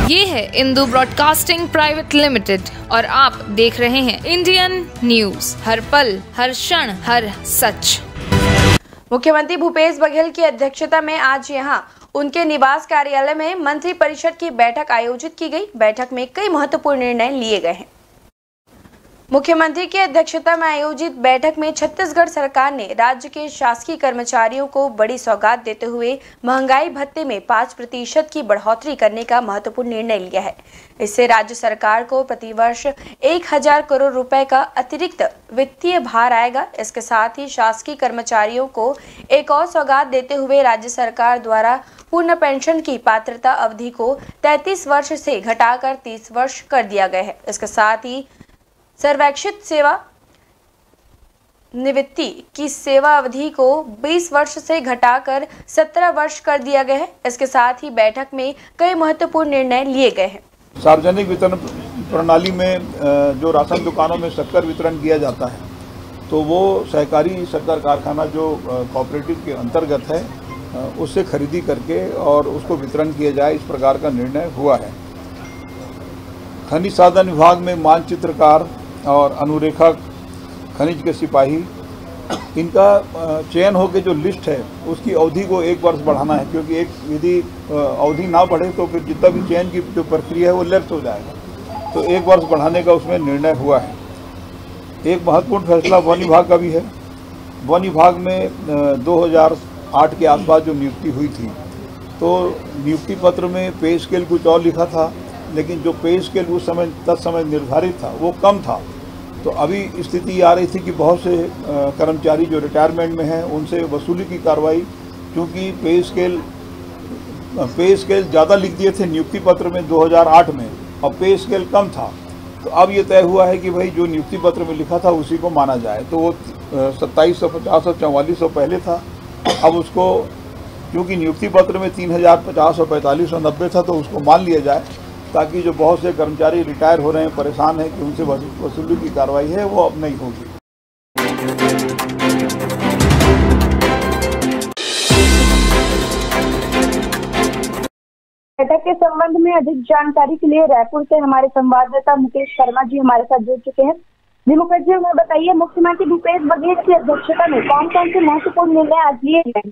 ये है Indu broadcasting private limited और आप देख रहे हैं इंडियन न्यूज, हर पल, हर क्षण, हर सच। मुख्यमंत्री भूपेश बघेल की अध्यक्षता में आज यहां उनके निवास कार्यालय में मंत्रिपरिषद की बैठक आयोजित की गई। बैठक में कई महत्वपूर्ण निर्णय लिए गए हैं। मुख्यमंत्री की अध्यक्षता में आयोजित बैठक में छत्तीसगढ़ सरकार ने राज्य के शासकीय कर्मचारियों को बड़ी सौगात देते हुए महंगाई भत्ते में 5% की बढ़ोतरी करने का महत्वपूर्ण निर्णय लिया है। इससे राज्य सरकार को प्रतिवर्ष 1000 करोड़ रुपए का अतिरिक्त वित्तीय भार आएगा। इसके साथ ही शासकीय कर्मचारियों को एक और सौगात देते हुए राज्य सरकार द्वारा पूर्ण पेंशन की पात्रता अवधि को 33 वर्ष से घटाकर 30 वर्ष कर दिया गया है। इसके साथ ही सर्वैक्षित सेवा निवृत्ति की सेवा अवधि को 20 वर्ष से घटाकर 17 वर्ष कर दिया गया है। इसके साथ ही बैठक में कई महत्वपूर्ण निर्णय लिए गए हैं। सार्वजनिक वितरण प्रणाली में जो राशन दुकानों में शक्कर वितरण किया जाता है, तो वो सहकारी शक्कर कारखाना जो कोऑपरेटिव के अंतर्गत है, उससे खरीदी करके और उसको वितरण किया जाए, इस प्रकार का निर्णय हुआ है। खनिज साधन विभाग में मानचित्रकार और अनुरेखक, खनिज के सिपाही, इनका चयन होकर जो लिस्ट है उसकी अवधि को 1 वर्ष बढ़ाना है, क्योंकि यदि अवधि ना बढ़े तो फिर जितना भी चयन की जो प्रक्रिया है वो लैप्स हो जाएगा। तो 1 वर्ष बढ़ाने का उसमें निर्णय हुआ है। एक महत्वपूर्ण फैसला वन विभाग का भी है। वन विभाग में 2008 के आसपास जो नियुक्ति हुई थी, तो नियुक्ति पत्र में पे स्केल कुछ और लिखा था, लेकिन जो पे स्केल उस समय तत्समय निर्धारित था वो कम था। तो अभी स्थिति आ रही थी कि बहुत से कर्मचारी जो रिटायरमेंट में हैं उनसे वसूली की कार्रवाई, क्योंकि पे स्केल ज़्यादा लिख दिए थे नियुक्ति पत्र में 2008 में और पे स्केल कम था। तो अब ये तय हुआ है कि भाई जो नियुक्ति पत्र में लिखा था उसी को माना जाए। तो वो 2750 और 4400 पहले था, अब उसको क्योंकि नियुक्ति पत्र में 3050 और 4590 था, तो उसको मान लिया जाए, ताकि जो बहुत से कर्मचारी रिटायर हो रहे हैं, परेशान हैं कि उनसे वसूली की कार्रवाई है वो अब नहीं होगी। बैठक के संबंध में अधिक जानकारी के लिए रायपुर से हमारे संवाददाता मुकेश शर्मा जी हमारे साथ जुड़ चुके हैं। जी मुकेश जी, हमें बताइए, मुख्यमंत्री भूपेश बघेल की अध्यक्षता में कौन कौन से महत्वपूर्ण निर्णय आज लिए गए?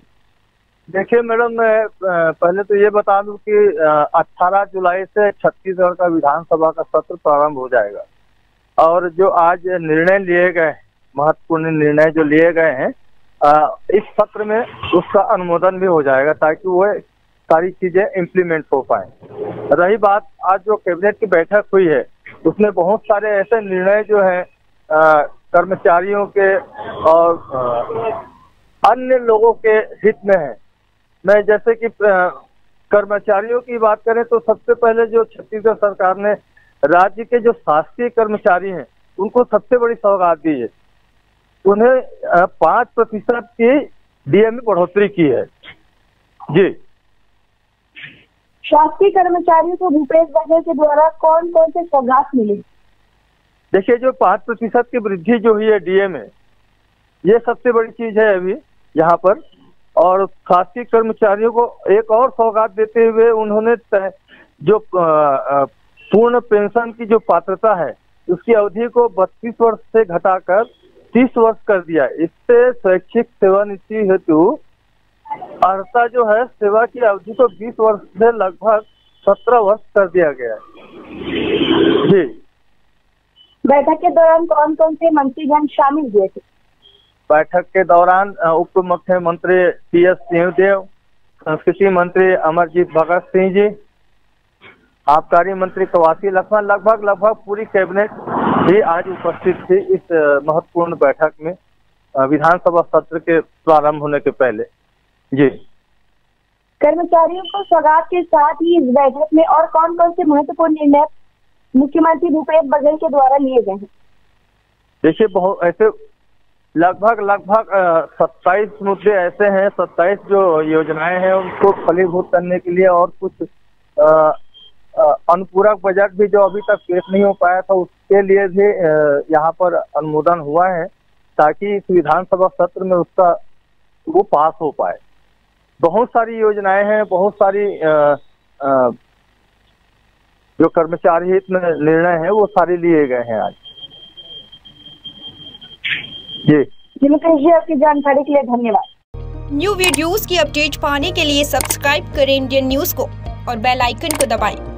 देखिए मैडम, मैं पहले तो ये बता दूं कि 18 जुलाई से छत्तीसगढ़ का विधानसभा का सत्र प्रारंभ हो जाएगा और जो आज निर्णय लिए गए, महत्वपूर्ण निर्णय जो लिए गए हैं, इस सत्र में उसका अनुमोदन भी हो जाएगा ताकि वो सारी चीजें इम्प्लीमेंट हो पाए। रही बात आज जो कैबिनेट की बैठक हुई है, उसमें बहुत सारे ऐसे निर्णय जो है कर्मचारियों के और अन्य लोगों के हित में है। मैं जैसे कि कर्मचारियों की बात करें तो सबसे पहले जो छत्तीसगढ़ सरकार ने राज्य के जो शासकीय कर्मचारी हैं उनको सबसे बड़ी सौगात दी है। उन्हें 5% की डीए में बढ़ोतरी की है। जी, शासकीय कर्मचारियों को भूपेश बघेल के द्वारा कौन कौन से सौगात मिली? देखिए, जो 5% की वृद्धि जो हुई है डीए में, ये सबसे बड़ी चीज है अभी यहाँ पर। और शासकीय कर्मचारियों को एक और सौगात देते हुए उन्होंने जो पूर्ण पेंशन की जो पात्रता है उसकी अवधि को 32 वर्ष से घटाकर 30 वर्ष कर दिया। इससे स्वैच्छिक सेवानिवृत्ति हेतु अर्हता जो है सेवा की अवधि को 20 वर्ष से लगभग 17 वर्ष कर दिया गया है। जी, बैठक के दौरान कौन कौन से मंत्रीगण शामिल हुए थे? बैठक के दौरान उप मुख्यमंत्री टी.एस. सिंहदेव, संस्कृति मंत्री अमरजीत भगत सिंह जी, आबकारी मंत्री कवासी लखन, लगभग पूरी कैबिनेट भी आज उपस्थित थी इस महत्वपूर्ण बैठक में विधानसभा सत्र के प्रारंभ होने के पहले। जी, कर्मचारियों को सौगात के साथ ही इस बैठक में और कौन कौन से महत्वपूर्ण निर्णय मुख्यमंत्री भूपेश बघेल के द्वारा लिए गए हैं? देखिए, बहुत ऐसे लगभग 27 मुद्दे ऐसे हैं, 27 जो योजनाएं हैं उनको फलीभूत करने के लिए और कुछ अनुपूरक बजट भी जो अभी तक पेश नहीं हो पाया था उसके लिए भी यहाँ पर अनुमोदन हुआ है, ताकि इस विधानसभा सत्र में उसका वो पास हो पाए। बहुत सारी योजनाएं हैं, बहुत सारी जो कर्मचारी हित में निर्णय है वो सारे लिए गए हैं आज। जी मुकेश जी, आपकी जानकारी के लिए धन्यवाद। न्यू वीडियोस की अपडेट पाने के लिए सब्सक्राइब करें इंडियन न्यूज को और बेल आइकन को दबाएं।